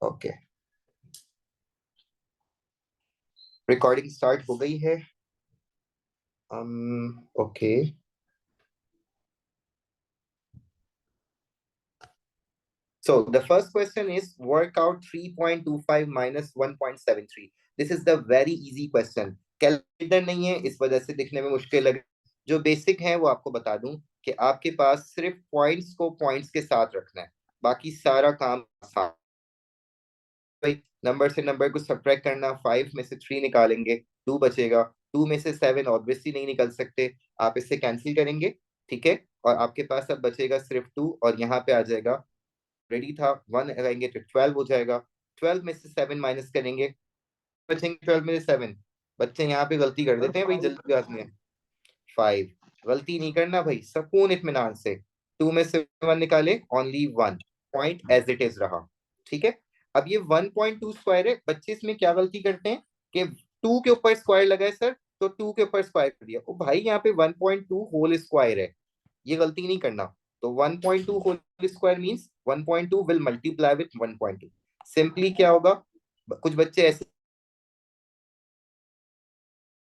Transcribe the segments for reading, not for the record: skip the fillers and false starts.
Okay, recording start हो गई है। Okay, so the first question is work out 3.25 minus 1.73. This is the very easy question. Calculator नहीं है इस वजह से दिखने में मुश्किल लगे। जो बेसिक है वो आपको बता दूं कि आपके पास सिर्फ पॉइंट्स को पॉइंट्स के साथ रखना है, बाकी सारा काम आसान। भाई नंबर से नंबर को सब्ट्रैक्ट करना, 5 में से 3 निकालेंगे 2 बचेगा, 2 में से 7 ऑब्वियसली नहीं निकल सकते, आप इससे कैंसिल करेंगे। ठीक है, और आपके पास अब बचेगा सिर्फ 2 और यहाँ पे आ जाएगा, रेडी था 1 लगाएंगे तो 12 हो जाएगा। 12 में से 7 माइनस करेंगे, बचेंगे 12 में से 7। बच्चे यहाँ पे गलती कर देते हैं भाई जल्दीबाजी में। 5, गलती नहीं करना भाई, सुकून इत्मीनान से। 2 में से 1 निकाले, only 1 point as it is रहा। ठीक है, अब ये 1.2 स्क्वायर है। बच्चे इसमें क्या गलती करते हैं कि 2 के ऊपर स्क्वायर लगाए सर, तो 2 के ऊपर स्क्वायर कर दिया। ओ भाई यहाँ पे 1.2 होल स्क्वायर है, ये गलती नहीं करना। तो 1.2 whole square means 1.2 will multiply with 1.2। Simply क्या होगा, कुछ बच्चे ऐसे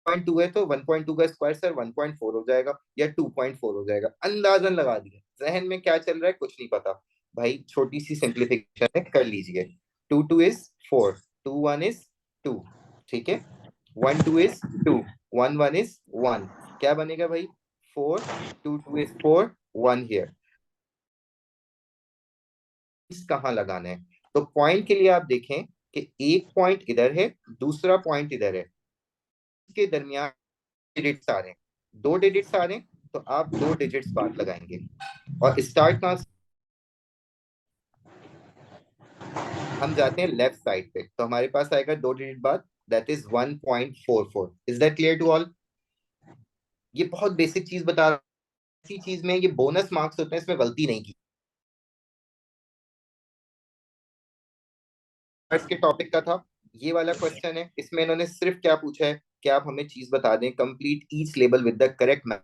1.2 है तो 1.2 का स्क्वायर सर 1.4 हो जाएगा या 2.4 हो जाएगा, अंदाजन लगा दिया। जहन में क्या चल रहा है कुछ नहीं पता भाई, छोटी सी सिंप्लीफिकेशन है, कर लीजिए। 2 2 इज 4, 2 1 इज 2। ठीक है, 1 2 इज 2, 1 1 इज 1। क्या बनेगा भाई, 4, 2 2 इज 4, 1 हियर। कहाँ लगाना है, तो पॉइंट के लिए आप देखें कि एक पॉइंट इधर है, दूसरा पॉइंट इधर है, इसके दरमियान डिजिट्स आ रहे हैं, 2 डिजिट्स आ रहे हैं, तो आप 2 डिजिट्स बाद लगाएंगे। और स्टार्ट कहां से, हम जाते हैं लेफ्ट साइड पे, तो हमारे पास आएगा 2 डिजिट बाद, that is 1.44। Is that clear to all? ये बहुत बेसिक चीज बता रहा हूं, इसी चीज में ये बोनस मार्क्स होते हैं, इसमें गलती नहीं की। इसके टॉपिक का था, ये वाला क्वेश्चन है, इसमें इन्होंने सिर्फ क्या पूछा है कि आप हमें चीज बता दें, complete each label with the correct math.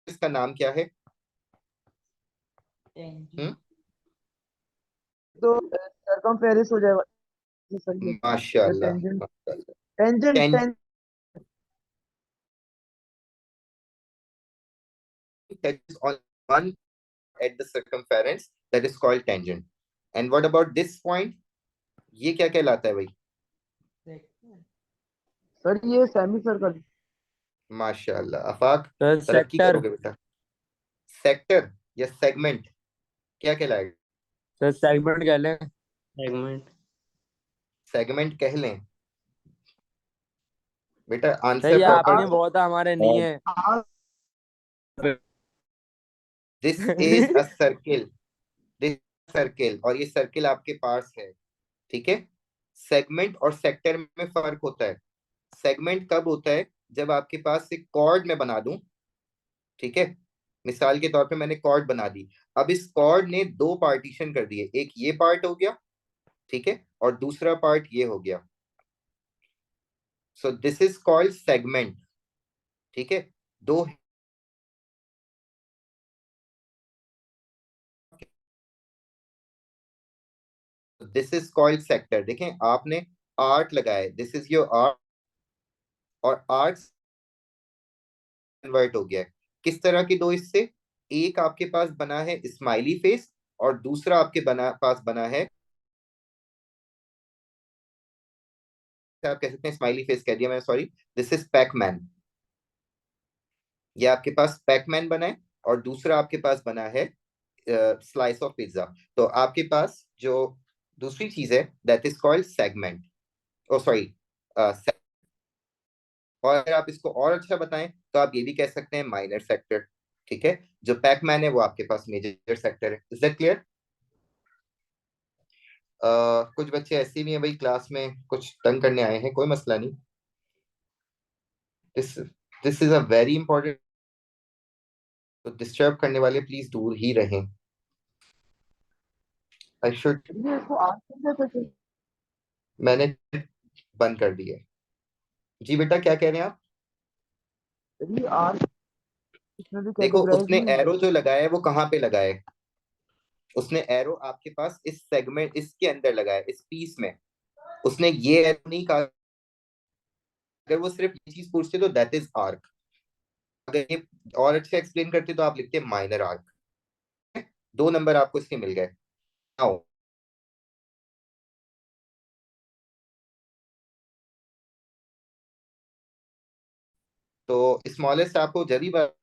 इसका नाम क्या है? हम्म, तो सरकमफेरेंस हो जाएगा सर, ये माशाल्लाह टेंजेंट। माशाल्लाह। Tangent 10 touches on one at the circumference, that is called tangent. And what about this point? ये क्या कहलाता है भाई? सर ये सेमी सर्कल। माशाल्लाह आफाक, सर तरक्की सेक्टर। करोगे बेटा। सेक्टर या सेगमेंट क्या कहलाएगा? सर सेगमेंट कह लें। सेगमेंट। सेगमेंट कह लें बेटा, सर आंसर ये प्रॉपर आपने दो। बहुत हमारे नहीं है। This is a circle, this circle, और ये सर्किल आपके पास है। ठीक है, सेगमेंट और सेक्टर में फर्क होता है। सेगमेंट कब होता है, जब आपके पास एक कॉर्ड में बना दूं। ठीक है, मिसाल के तौर पे मैंने कॉर्ड बना दी, अब इस कॉर्ड ने 2 पार्टीशन कर दिए, एक ये पार्ट हो गया, ठीक है, और दूसरा पार्ट ये हो गया। So this is called segment. ठीक है, दो, दिस इज कॉल्ड सेक्टर। देखें आपने आर्ट लगाया, दिस इज योर आर्ट, और आर्ट कन्वर्ट हो गया है। किस तरह के दो हिस्से, एक आपके पास बना है स्माइली फेस, और दूसरा आपके पास बना है, आप कह सकते हैं स्माइली फेस कह दिया मैंने, सॉरी, दिस इज पैकमैन। ये आपके पास पैकमैन बना है, और दूसरा आपके पास बना है स्लाइस ऑफ पिज्जा। तो आपके पास जो दूसरी चीज है that is called segment, oh sorry. और अगर आप इसको और अच्छा बताएं तो आप ये भी कह सकते हैं माइनर सेक्टर। ठीक है, जो पैकमैन है वो आपके पास मेजर सेक्टर है। Is that clear? कुछ बच्चे ऐसे भी हैं भाई क्लास में कुछ तंग करने आए हैं, कोई मसला नहीं। This this is a very important, तो डिस्टर्ब करने वाले प्लीज दूर ही रहें। आई शुड, ये इसको आंसर कैसे? मैंने बंद कर दिया। जी बेटा क्या कह रहे हैं आप? ये आर इसमें भी देखो कैटेगराइज उसने नहीं होगा। एरो जो लगाया है वो कहाँ पे लगाया है? उसने एरो आपके पास इस सेगमेंट इसके अंदर लगाया, इस पीस में। उसने ये एरो नहीं कहा। अगर वो सिर्फ ये चीज पूछते तो दैट इज आर्क। अगर ये और अच्छे एक्सप्लेन करते तो आप लिखते माइनर आर्क। 2 नंबर आपको इसके मिल गए। आओ, तो स्मॉलेस्ट आपको जरी बार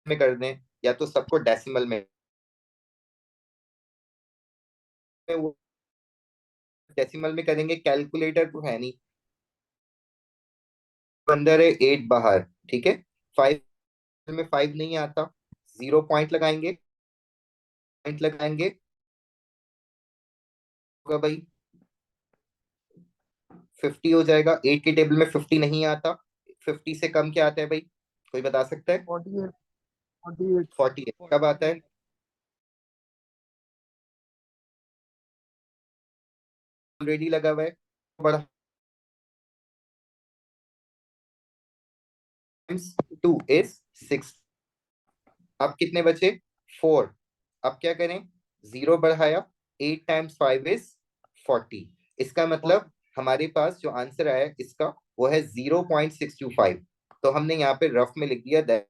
में कर दें, या तो सबको डेसिमल में। वो डेसिमल में करेंगे, कैलकुलेटर तो है नहीं। अंदर है 8 बाहर, ठीक है। 5 में 5 नहीं आता, 0 पॉइंट लगाएंगे, पॉइंट लगाएंगे, होगा भाई 50 हो जाएगा। 8 के टेबल में 50 नहीं आता। 50 से कम क्या आता है भाई, कोई बता सकता है? 48 48 48 कब आता है? ऑलरेडी लगा हुआ है। बड़ा 2 इज 6। अब कितने बचे? 4। अब क्या करें? 0 बढ़ाया, 8 टाइम्स 5 इज 40। इसका मतलब हमारे पास जो आंसर आया है इसका, वो है 0.625। तो हमने यहाँ पे रफ में लिख दिया दैट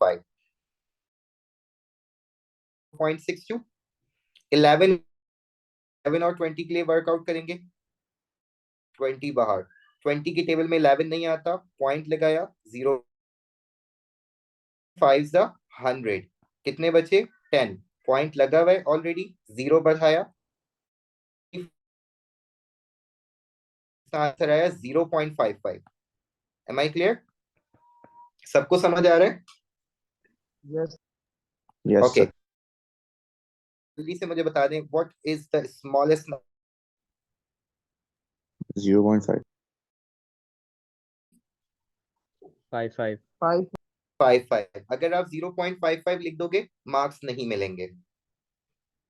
5.62। 11 11 और 20 के लिए वर्कआउट करेंगे। 20 बाहर, 20 की टेबल में 11 नहीं आता, पॉइंट लगाया, 0 5 द 100। कितने बचे? 10। पॉइंट लगा हुआ है ऑलरेडी, 0 बढ़ाया, आंसर आया 0.55। Am I clear? सबको समझ आ रहा है? Yes yes okay, sir. जल्दी से मुझे बता दें व्हाट इज द स्मॉलेस्ट 0.5। 5 5 5 55। अगर आप 0.55 लिख दोगे, मार्क्स नहीं मिलेंगे।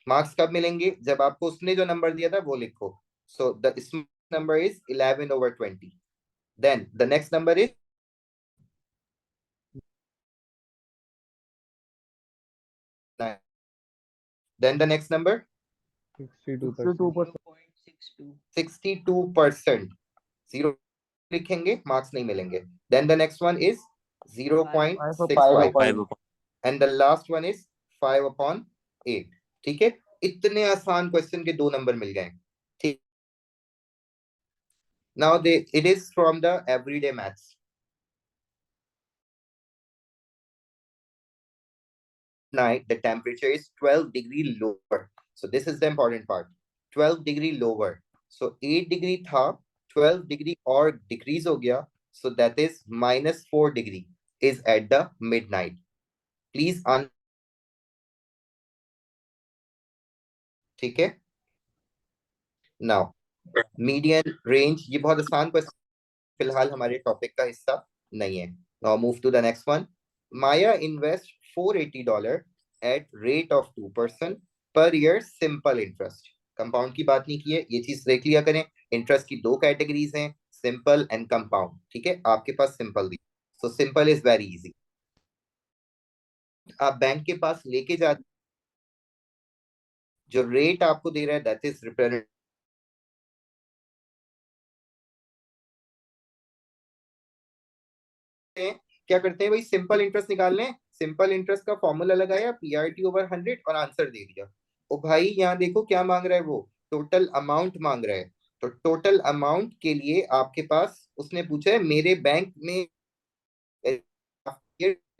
मार्क्स कब मिलेंगे? जब आपको उसने जो नंबर दिया था वो लिखो। So the number is 11/20। Then the next number is 9। Then the next number 62%. 62%। 0 लिखेंगे, मार्क्स नहीं मिलेंगे। Then the next one is 0.65 5 and the last one is 5/8। ठीक है, इतने आसान क्वेश्चन के 2 नंबर मिल गए। ठीक, now they it is from the everyday maths. Night the temperature is 12 degree lower, so this is the important part. 12 degree lower, so 8 degree था, 12 degree और decrease हो गया, so that is -4 degree is at the midnight. Please ठीक है। Now median range, ये बहुत आसान question, फिलहाल हमारे टॉपिक का हिस्सा नहीं है। Now move to the next one. Maya invest $480 at rate of 2% per year simple interest. Compound की बात नहीं की है, ये चीज देख लिया करें। इंटरेस्ट की 2 कैटेगरीज हैं, सिंपल एंड कंपाउंड। ठीक है, आपके पास सिंपल दी, so simple is very easy. आप बैंक के पास लेके जाते, जो रेट आपको दे रहा है दैट इज रिप्रेजेंट, क्या करते हैं भाई, सिंपल इंटरेस्ट निकालने। सिंपल इंटरेस्ट का फॉर्मूला लगाया, PRT/100 और आंसर दे दिया। ओ भाई यहाँ देखो क्या मांग रहा है वो, टोटल अमाउंट मांग रहा है। तो टोटल अमाउंट के लिए आपके पास उसने पूछा है मेरे बैंक में,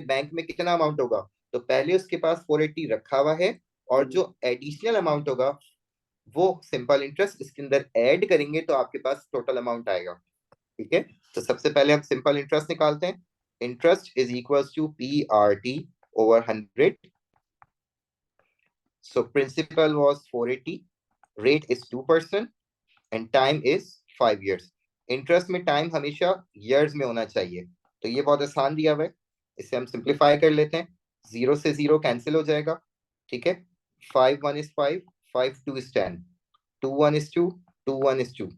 बैंक में कितना अमाउंट होगा। तो पहले उसके पास 480 रखा हुआ है, और जो एडिशनल अमाउंट होगा वो सिंपल इंटरेस्ट इसके अंदर ऐड करेंगे, तो आपके पास टोटल अमाउंट आएगा। ठीक है, तो सबसे पहले हम सिंपल इंटरेस्ट निकालते हैं। Interest is equal to PRT/100। So principal was 480, rate is 2% and time is 5 years। Interest में टाइम हमेशा years में होना चाहिए, तो ये बहुत आसान दिया हुआ है। इसे हम सिंप्लीफाई कर लेते हैं, 0 से 0 कैंसिल हो जाएगा। ठीक है, 5 1 is 5, 5 2 is 10, 2 1 is 2, 2 1 is 2।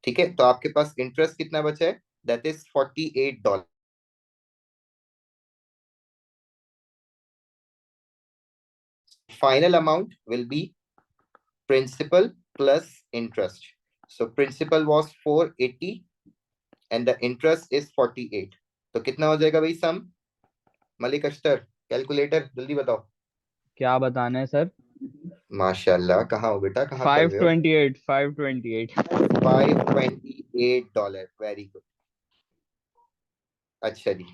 ठीक है, तो आपके पास इंटरेस्ट कितना बचा है, that is $48। final amount will be principal plus interest. So principal was 480 and the interest is 48. तो कितना हो जाएगा भाई सम? मलिक अख्तर कैलकुलेटर जल्दी बताओ। क्या बताना है सर? माशाल्लाह, कहाँ हो बेटा, कहाँ कर रहे हो? 528, 528। $528, वेरी गुड। अच्छा जी,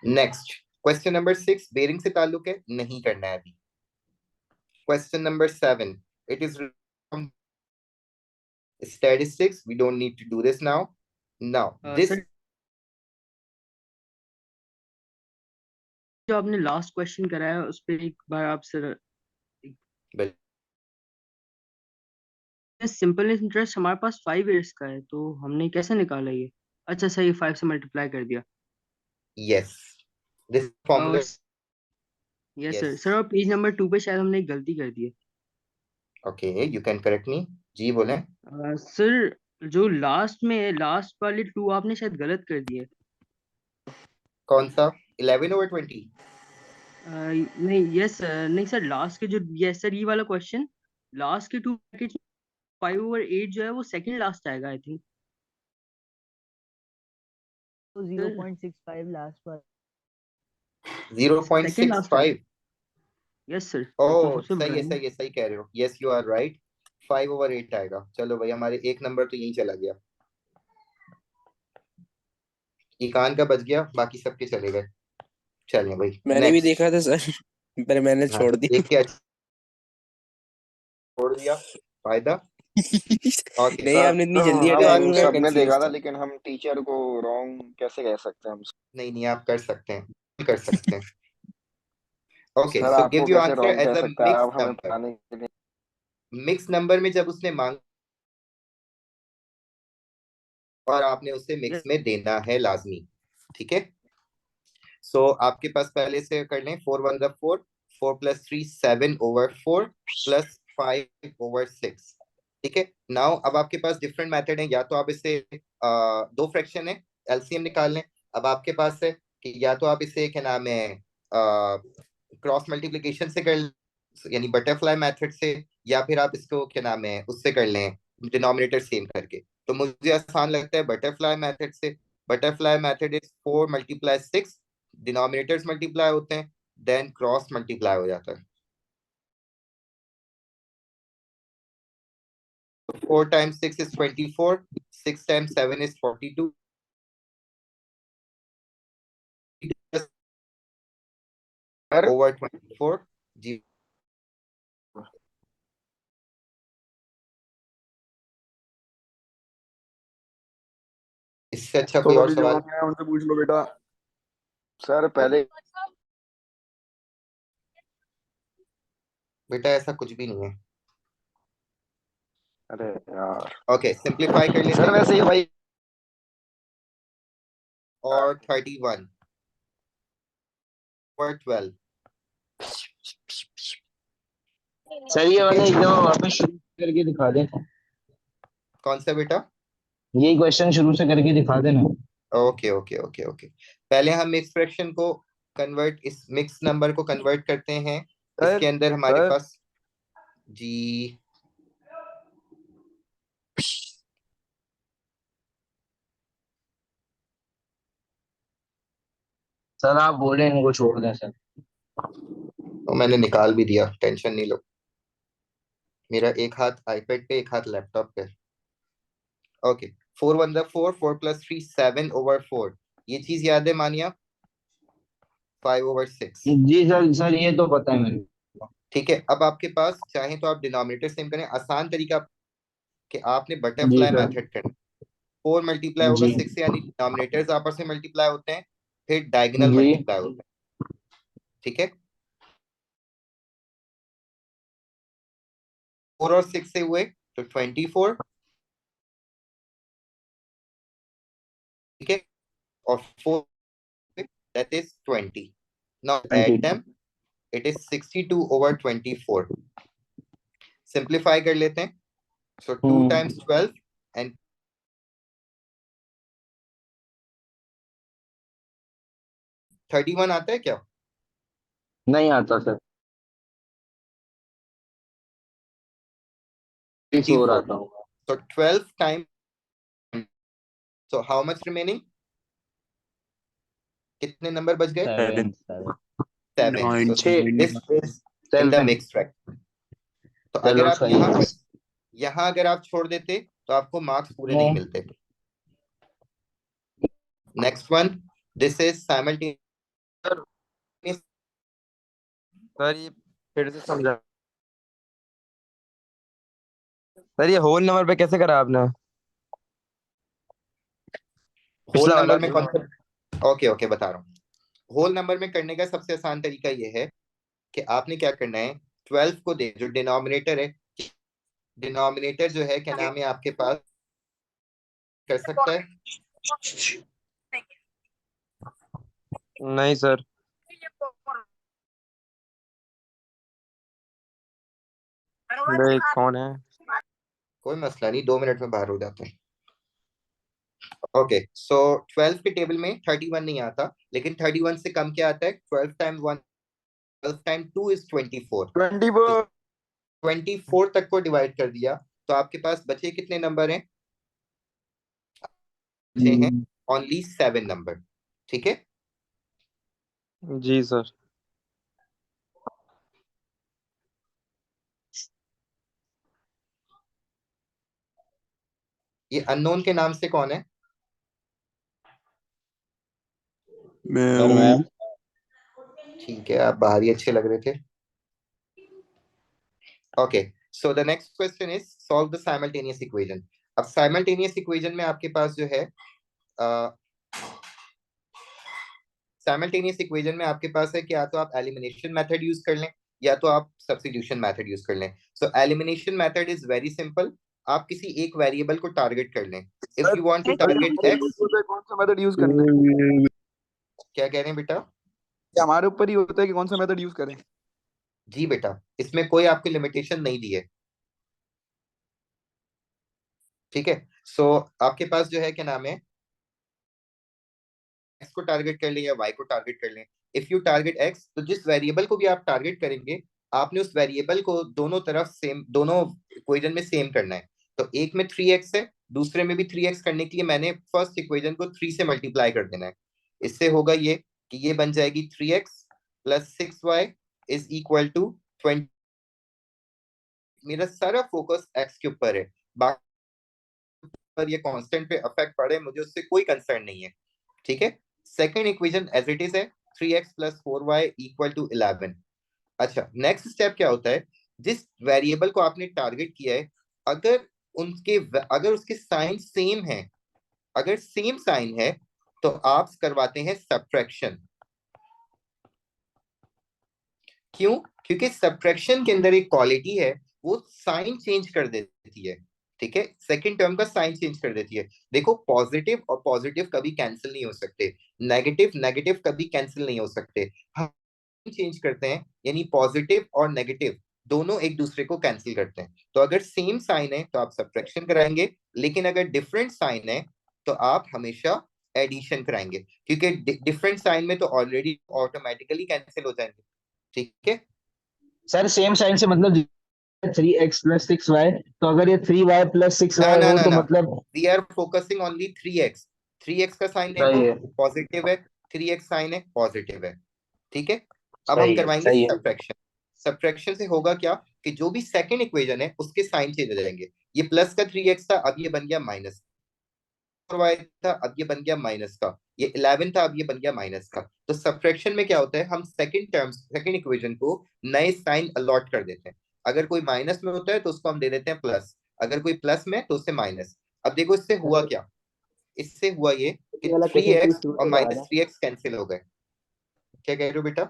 नेक्स्ट क्वेश्चन नंबर 6 बेरिंग से ताल्लुक है, नहीं करना है अभी। Question number 7, it is statistics, we don't need to do this now. This sir जो आपने लास्ट क्वेश्चन कराया उस पे एक बार आप सर, सिंपल इंटरेस्ट हमारे पास 5 इयर्स का है तो हमने कैसे निकाला ये? अच्छा सर, ये 5 से मल्टीप्लाई कर दिया। yes, this formula, yes yes, sir और पेज नंबर 2 पे शायद हमने एक गलती कर दी है। okay, you can correct me, जी बोले। सर जो लास्ट में है, लास्ट वाले 2 आपने शायद गलत कर दिए। कौन सा? 11/20? नहीं यस सर, नहीं सर लास्ट के जो, यस सर ये वाला क्वेश्चन लास्ट के 2 पैकेज 5/8 जो है वो सेकंड लास्ट आएगा आई थिंक। तो 0.65 लास्ट पर। सेकंड लास्ट आएगा। 0.65? यस सर ओह सबसे सही है, बड़ा सही है, सही कह रहे हो, यस यू आर राइट, 5/8 आएगा। चलो भाई, हमारे एक नंबर तो यही चला गया, इकान का बच गया, बाकी सबके चले गए। चलिए भाई, मैंने भी नेक्स्ट। देखा था सर, पर मैंने हाँ, छोड़ दिया। देख के छोड़ दिया, फायदा। ओके, नहीं, आपने इतनी जल्दी हम हटाया कि हम मैं सबने कंफ्यूज देखा था, था। लेकिन हम टीचर को रॉन्ग कैसे कह सकते हैं हम? नहीं नहीं, आप कर सकते हैं, कर सकते हैं। ओके, सर सो आपको गिव यू कैसे आंसर रॉन्ग एज कह अ सकता है? मिक्स आप हमें नंबर। बताने के लिए। मिक्स नंबर में जब उसने मांग और आपने उसे मिक्स में देना है लाजमी, ठीक है। सो आपके पास पहले से कर लें, 4 1 4, 4 + 3 7/4 +5/6, ठीक है। नाउ अब आपके पास डिफरेंट मेथड है, या तो आप इसे दो फ्रैक्शन है, एलसीएम निकाल लें। अब आपके पास है कि या तो आप इसे क्या नाम है क्रॉस मल्टीप्लिकेशन से कर लें, यानी बटरफ्लाई मेथड से, या फिर आप इसको क्या नाम है उससे कर लें, डिनोमिनेटर सेम करके। तो मुझे आसान लगता है बटरफ्लाई मेथड से। Butterfly method is 4 × 6, denominators multiply होते हैं, देन क्रॉस मल्टीप्लाई हो जाता है। 4 × 6 is 24, 6 × 7 is 42, सर over 24 जी। इससे अच्छा तो कोई और अभी जो सवाल? है उनसे पूछ लो बेटा। सर पहले बेटा ऐसा कुछ भी नहीं है। अरे यार ओके, सिंप्लीफाई कर लेते सर, हैं। वैसे ही भाई और 31/12, सर ये वाले एकदम वापस शुरू करके दिखा दें। कौन सा बेटा? यही क्वेश्चन शुरू से करके दिखा देना। ओके ओके ओके ओके, पहले हम मिक्स फ्रैक्शन को कन्वर्ट, इस मिक्स नंबर को कन्वर्ट करते हैं। सर इसके अंदर हमारे सर पास जी, सर आप बोले इनको छोड़ दें सर। तो मैंने निकाल भी दिया, टेंशन नहीं लो। मेरा एक हाथ आईपैड पे, एक हाथ लैपटॉप पे। ओके, 4 1 4, 4 + 3 7/4, ये चीज याद है मानिया? 5/6, जी सर, सर ये तो पता है मेरे को। ठीक है। अब आपके पास चाहे तो आप डिनोमिनेटर सेम करें, आसान तरीका कि आपने जी बटरफ्लाई सर। मेथड करना। 4 मल्टीप्लाई होगा जी 6 से, यानी डिनोमिनेटर्स आपस में मल्टीप्लाई होते हैं, फिर डायगोनल जी मल्टीप्लाई होता है, ठीक है। 4 और 6 से हुए तो 24, ठीक है, और 4 that is 20. Now add them, it is 62/24. Simplify कर लेते हैं, so 2 × 12 and 31 आता है क्या? नहीं आता सर। 4 आता हूँ। So 12 times. So how much remaining? कितने नंबर बच गए? 7 7. So छः। this is in the 7 mixed fraction. तो अगर चलो आप यहाँ अगर आप छोड़ देते तो आपको मार्क्स पूरे नहीं मिलते. Next one, this is simultaneous. Sir ये फिर से समझा सर, ये होल नंबर पे कैसे करा आपने? होल पिछला वाला नंबर में कौन सा? ओके बता रहा हूँ. होल नंबर में करने का सबसे आसान तरीका ये है कि आपने क्या करना है, 12 को दे, जो डिनोमिनेटर है, डिनोमिनेटर जो है क्या नाम है आपके पास, कर सकता है? नहीं सर. नहीं, कौन है? कोई मसला नहीं, 2 मिनट में बाहर हो जाते हैं. ओके, सो 12 के टेबल में 31 नहीं आता, लेकिन 31 से कम क्या आता है? 12 टाइम 1, 12 टाइम 2 इज 24. 24. 24 तक को डिवाइड कर दिया तो आपके पास बचे कितने नंबर हैं? बचे हैं ओनली 7 नंबर. ठीक है, जी सर. ये अननोन के नाम से कौन है? सर मैं ठीक है, आप बाहर ही अच्छे लग रहे थे. Okay, so the next question is solve the simultaneous equation. अब साइमल्टेनियस इक्वेशन में आपके पास जो है, साइमल्टेनियस इक्वेशन में आपके पास है कि या तो आप एलिमिनेशन मेथड यूज कर लें या तो आप सब्स्टिट्यूशन मेथड यूज कर लें. So elimination method is very simple. आप किसी एक वेरिएबल को टारगेट कर लें. If you want to target X, कौन सा मेथड यूज करना है? क्या कह रहे हैं बेटा? ये हमारे ऊपर ही होता है कि कौन सा मेथड यूज करें. जी बेटा, इसमें कोई आपको लिमिटेशन नहीं दी है. ठीक है, सो आपके पास जो है क्या नाम है, एक्स को टारगेट कर लें या वाई को टारगेट कर लें. इफ यू टारगेट एक्स, तो जिस वेरिएबल को भी आप टारगेट करेंगे आपने उस वेरिएबल को दोनों तरफ सेम, दोनों इक्वेशन में सेम करना है. तो एक में 3x है, दूसरे में भी 3x करने के लिए मैंने फर्स्ट इक्वेशन को 3 से मल्टीप्लाई कर देना है. इससे होगा ये कि ये बन जाएगी 3x plus 6y is equal to 20. मेरा सारा फोकस x के ऊपर है, बाकी पर ये कांस्टेंट पे अफेक्ट पड़े मुझे उससे कोई कंसर्न नहीं है. ठीक है, second equation as it is है, 3x plus 4y equal to 11. अच्छा, नेक्स्ट स्टेप क्या होता है, जिस वेरिएबल को आपने टारगेट किया है अगर अगर उसके साइन सेम है, अगर सेम साइन है तो आप करवाते हैं सब्ट्रैक्शन. क्यों? क्योंकि सब्ट्रैक्शन के अंदर एक क्वालिटी है, वो साइन चेंज कर देती है. ठीक है, सेकंड टर्म का साइन चेंज कर देती है. देखो, पॉजिटिव और पॉजिटिव कभी कैंसिल नहीं हो सकते, नेगेटिव नेगेटिव कभी कैंसिल नहीं हो सकते. हम चेंज करते हैं यानी पॉजिटिव और नेगेटिव दोनों एक दूसरे को कैंसिल करते हैं. तो अगर सेम साइन है तो आप सब्ट्रैक्शन कराएंगे, लेकिन अगर डिफरेंट साइन है तो आप हमेशा एडिशन कराएंगे, क्योंकि डिफरेंट साइन में तो ऑलरेडी ऑटोमेटिकली कैंसिल हो जाएंगे. ठीक है, सर सेम साइन से मतलब 3x प्लस 6y, तो अगर ये 3y प्लस 6y ना ना हो ना तो ना, मतलब we are focusing only 3x. 3x का साइन सही है. देखो पॉजिटिव है, 3x साइन है पॉजिटिव है. ठीक है, अब हम सही है, करवाएंगे सही है. सब्ट्रैक्शन. सब्ट्रैक्शन से होगा क्या कि जो भी सेकंड इक्वेशन है उसके साइन चेंज हो जाएंगे. ये प्लस का 3x था, अब ये बन गया माइनस. y था, अब ये बन गया माइनस का. ये 11 था, अब ये बन गया माइनस का. तो सब्ट्रैक्शन में क्या होता है, हम सेकंड इक्वेशन को नए साइन अलॉट कर देते हैं. अगर कोई माइनस में होता है तो उसको हम दे देते हैं प्लस, अगर कोई प्लस में तो उसे माइनस. अब देखो इससे हुआ क्या, इससे हुआ ये कि 3x और माइनस 3x कैंसिल हो गए. क्या कह रहे हो बेटा?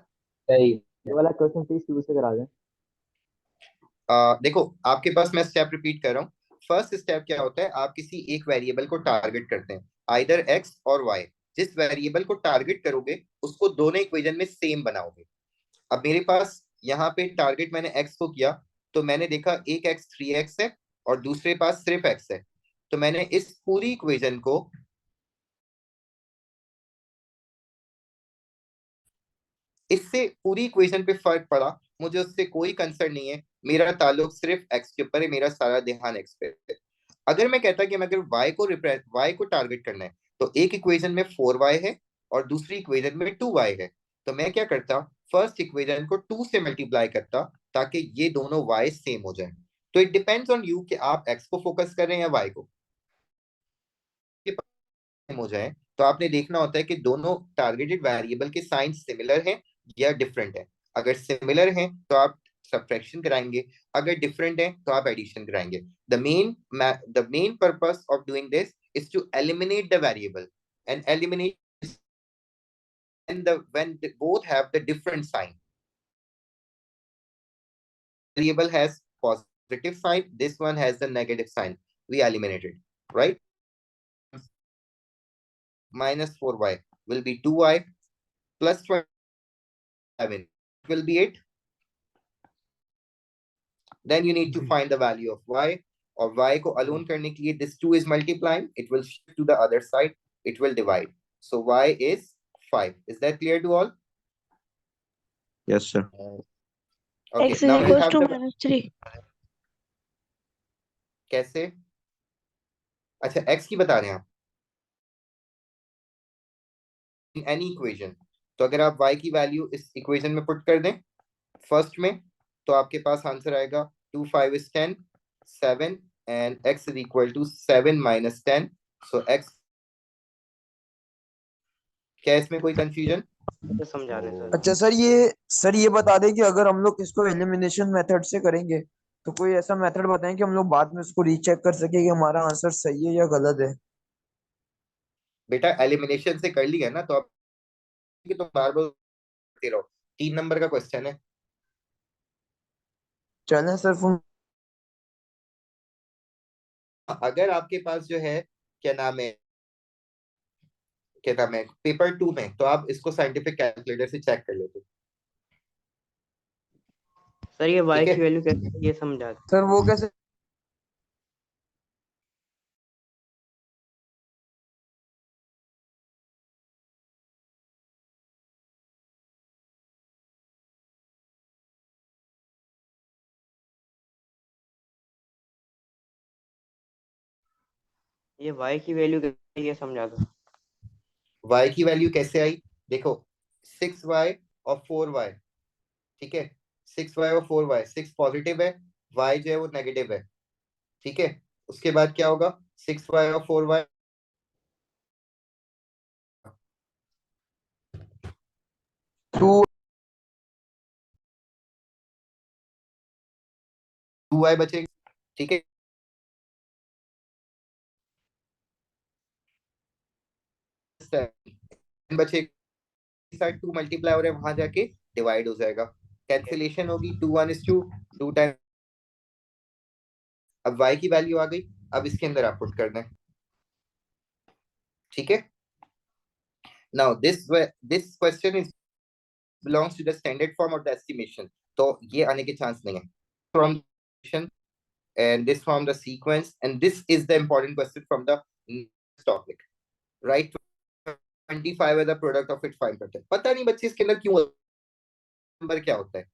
सही. ये वाला क्वेश्चन प्लीज शुरू से करा दें. देखो आपके पास, मैं स्टेप रिपीट कर रहा हूँ. फर्स्ट स्टेप क्या होता है, आप किसी एक वेरिएबल को टारगेट करते हैं, आइदर एक्स और वाई. जिस वेरिएबल को टारगेट करोगे उसको दोनों इक्वेशन में सेम बनाओगे. अब मेरे पास यहाँ पे टारगेट मैंने एक्स को किया, तो मैंने देखा एक एक्स 3x है और दूसरे पास सिर्फ एक्स है. तो मैंने इस पूरी इक्वेशन को, इससे पूरी इक्वेशन पे फर्क पड़ा, मुझे उससे कोई कंसर्न नहीं है मेरा ताल्लुक सिर्फ एक्स के ऊपर है, मेरा सारा ध्यान एक्स पे है। अगर मैं कहता कि मैं अगर वाई को टारगेट करना है, तो एक इक्वेशन में 4y है और दूसरी इक्वेशन में 2y है, तो मैं क्या करता, फर्स्ट इक्वेशन को 2 से मल्टीप्लाई करता ताकि ये दोनों y सेम हो जाए। तो इट डिपेंड्स ऑन यू कि आप x को फोकस कर रहे हैं या y को। हो जाए तो आपने देखना होता है कि दोनों टारगेटेड वेरिएबल के साइन सिमिलर हैं या डिफरेंट है। अगर सिमिलर हैं तो आप सब्ट्रैक्शन कराएंगे, अगर डिफरेंट है तो आप एडिशन कराएंगे। The main purpose of doing this is to eliminate the variable and eliminate when they both have the different sign. Variable has positive sign, this one has the negative sign, we eliminated, right? Minus 4y will be 2y plus 27 will be 8. Then you need to find the value of y, or y को alone करने के लिए this 2 is multiplying, it will shift to the other side, it will divide. So y is 5. Is that clear to all? Yes, sir. Okay, X is now you equals have to the minus 3. कैसे? अच्छा, x की बता रहे हैं आप in any equation. तो अगर आप y की वैल्यू इस इक्वेशन में पुट कर दें फर्स्ट में, तो आपके पास आंसर आएगा 2 5 is 10, 7 and x is equal to 7 minus 10. So x, क्या इसमें कोई कंफ्यूजन? समझा रहे सर। अच्छा सर ये बता दें कि अगर हम लोग इसको एलिमिनेशन मेथड से करेंगे तो कोई ऐसा मेथड बताएं कि हम लोग बाद में उसको रीचेक कर सके कि हमारा आंसर सही है या गलत है। बेटा एलिमिनेशन से कर लिया ना, तो आप तो बार बार करते रहो। 3 नंबर का क्वेश्चन है। चलें सर फिर। अगर आपके पास जो है क्या नाम है पेपर 2 में, तो आप इसको साइंटिफिक कैलकुलेटर से चेक कर लेते। सर ये y ठीक है? की वैल्यू कैसे है, ये समझा दो। सर वो कैसे? ये y की वैल्यू कैसे है, ये समझा दो। y की वैल्यू कैसे आई? देखो 6y और 4y, ठीक है, 6y और 4y, 6 पॉजिटिव है, y जो है वो नेगेटिव है, ठीक है। उसके बाद क्या होगा? 6y और 4y 2y बचेगा, ठीक है। बचेगा 2 मल्टीप्लाई हो रहा है, वहां जाके डिवाइड हो जाएगा, कैंसिलेशन होगी, 2 1 is 2, 2 टाइम। अब y की वैल्यू आ गई, अब इसके अंदर आप पुट करना है, ठीक है। Now this question is belongs to the standard form of the estimation, तो ये आने के चांस नहीं है from and this from the sequence, and this is the important question from the next topic, right? 25 is the product of its prime factor। पता नहीं बच्चे इसके अंदर क्यों नंबर क्या होता है,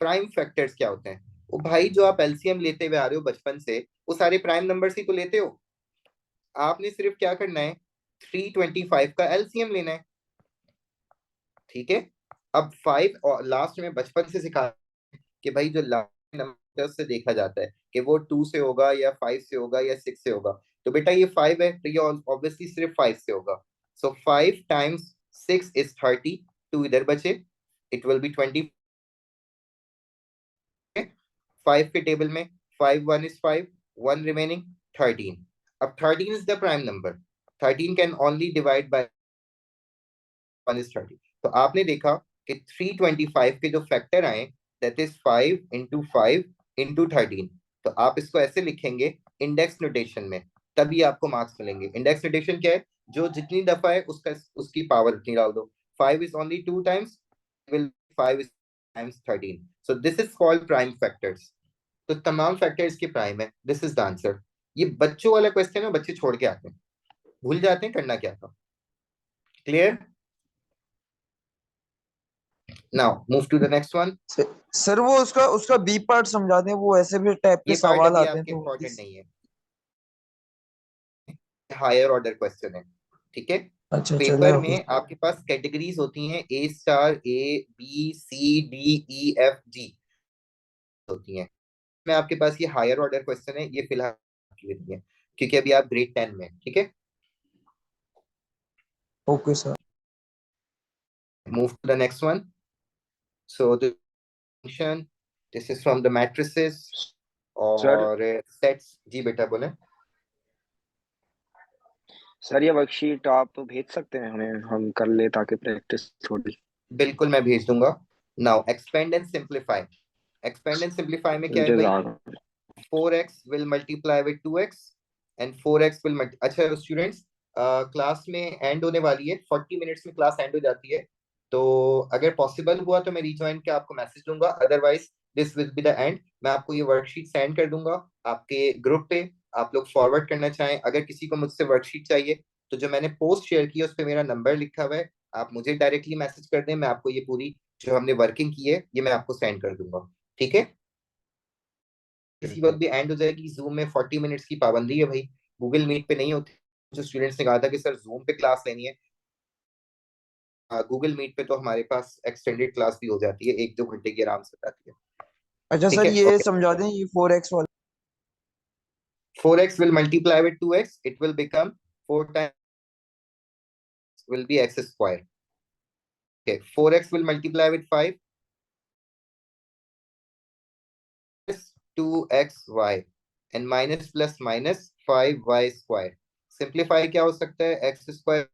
प्राइम फैक्टर्स क्या होते हैं। वो भाई जो आप एलसीएम लेते हुए आ रहे हो बचपन से, वो सारे प्राइम नंबर्स ही तो लेते हो। आपने सिर्फ क्या करना है, 325 का एलसीएम लेना है, ठीक है। अब 5 और लास्ट में बचपन से सिखा कि भाई जो लास्ट नंबर से देखा जाता है कि वो 2 से होगा या 5 से होगा या 6 से होगा। तो बेटा ये 5 है तो ये ऑब्वियसली सिर्फ 5 से होगा। सो 5 टाइम्स 6 इज 30, 2 इधर बचे, इट विल बी 20। 5 के टेबल में 5 1 is 5, 1 remaining 13। अब 13 is the prime number, 13 can only divide by 1 is 30। तो आपने देखा कि 325 के जो फैक्टर आए that is 5 into 5 into 13, तो आप इसको ऐसे लिखेंगे इंडेक्स नोटेशन में, तभी आपको मार्क्स मिलेंगे। इंडेक्स नोटेशन क्या है? जो जितनी दफा है उसकी पावर उतनी डाल दो। 5 is only 2 times, will 5 is times 13, so this is called prime factors। तो तमाम फैक्टर्स के प्राइम है, दिस इज द आंसर। ये बच्चों वाला क्वेश्चन है, बच्चे छोड़ के आते हैं, भूल जाते हैं करना क्या था। Clear? Now move to the next one. Sir वो उसका बी पार्ट समझा दें, वो ऐसे भी टाइप के ये पार्ट सवाल अभी आते हैं आपके तो इम्पोर्टेंट नहीं है, हायर ऑर्डर क्वेश्चन है, ठीक है। अच्छा चले पेपर में आपके पास कैटेगरीज होती हैं A star, A B C D E F G होती हैं। में आपके पास ये हायर ऑर्डर क्वेश्चन है, ये फिलहाल आपके लिए नहीं है क्योंकि अभी आप ग्रेड 10 में हैं, ठीक है। Okay sir. Move to the next one. So the function, this is from the matrices और sets। जी बेटा बोले। सर ये वर्कशीट आप भेज सकते हैं हमें, हम कर ले ताकि प्रैक्टिस थोड़ी। बिल्कुल मैं भेज दूंगा। Now expand and simplify। expand and simplify में क्या है भाई, 4x will multiply with 2x and 4x will अच्छा स्टूडेंट्स, क्लास में एंड होने वाली है, 40 मिनट्स में क्लास एंड हो जाती है, तो अगर पॉसिबल हुआ तो मैं रिज्वाइन के आपको मैसेज दूंगा, otherwise this will be the end. मैं आपको ये वर्कशीट सेंड कर दूंगा आपके ग्रुप पे, आप लोग फॉरवर्ड करना चाहें। अगर किसी को मुझसे वर्कशीट चाहिए तो जो मैंने पोस्ट शेयर की है उस पर मेरा नंबर लिखा हुआ है, आप मुझे डायरेक्टली मैसेज कर दें, मैं आपको ये पूरी जो हमने वर्किंग की है ये मैं आपको सेंड कर दूंगा, ठीक है। किसी वक्त भी एंड हो जाएगी। जूम में 40 मिनट्स की पाबंदी है भाई, गूगल मीट पे नहीं होती। जो स्टूडेंट्स ने कहा था कि सर जूम पे क्लास लेनी है, गूगल मीट पे तो हमारे पास एक्सटेंडेड क्लास भी हो जाती है, 1-2 घंटे की आराम से जाती है। अच्छा ठीक सर है, ये समझा दें ये 4x वाला। 4x will multiply with 2x, it will become 4 times will be x square. Okay, 4x will multiply with 5 is 2xy and minus plus minus 5y square. Simplify क्या हो सकता है, x स्क्वायर